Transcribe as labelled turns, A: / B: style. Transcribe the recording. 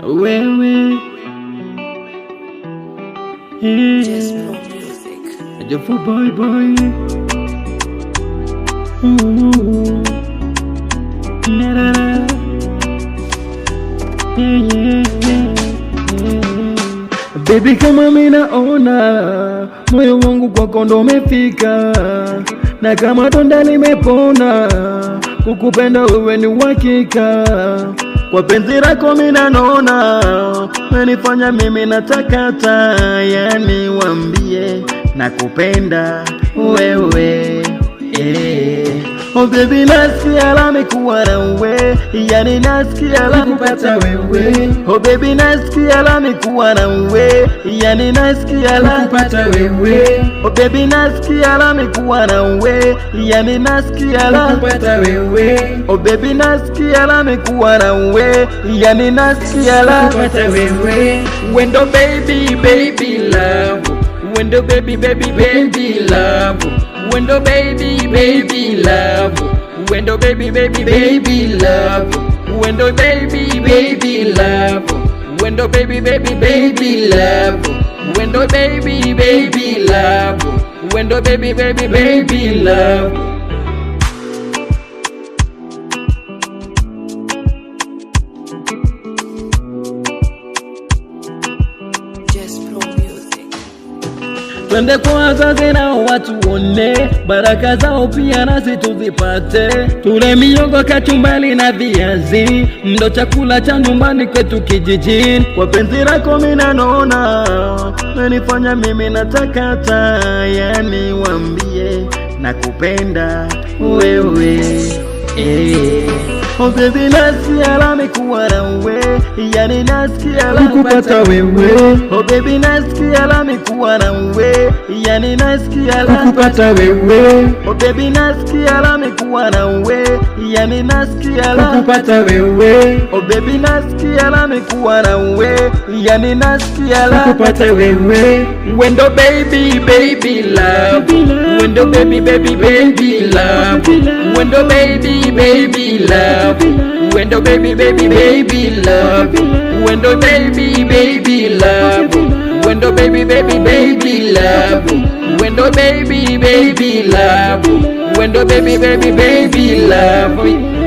A: wewe
B: Just Pro Music.
A: Jofo boy boy na baby, kama mimi naona moyo wangu kwako ndo umefika, na kama donda limepona, kukupenda wewe ni uhakika. Kwa penzi lako mimi naona umenifanya mimi natakata, yani wambie nakupenda wewe Oh baby, nasikia la mekuwa na wewe, yani nasikia la kupata wewe. Oh baby, nasikia la mekuwa na wewe, yani nasikia la kupata wewe. Oh baby, nasikia la mekuwa na wewe, yani nasikia la kupata wewe. Oh baby, nasikia la mekuwa na wewe, yani nasikia la kupata wewe. Wendo baby baby love, wendo baby baby baby love, wendo baby baby love, wendo baby baby baby love, wendo baby baby love, wendo baby baby baby love, wendo baby baby love, wendo baby baby baby love.
B: Just Pro Music.
A: Twende kwa wazazi nao watuone, baraka zao pia nasi tuzipate. Tule mihogo, kachumbari na viazi, ndo chakula cha nyumbani kwetu kijijini. Kwa penzi lako mimi naona umenifanya mimi natakata, yani wambie nakupenda wewe Oh baby, nasikia la mekuwa na wewe, yani nasikia la kupata wewe. Oh baby, nasikia la mekuwa na wewe, yani nasikia la kupata wewe. Oh baby, nasikia la mekuwa na wewe, yani nasikia la kupata wewe. Oh baby, nasikia la mekuwa na wewe, yani nasikia la kupata wewe. Wendo baby baby love, wendo baby baby baby love, wendo baby baby love, wendo baby baby baby love, wendo baby baby love, wendo baby baby baby love, wendo baby baby love, wendo baby baby baby love.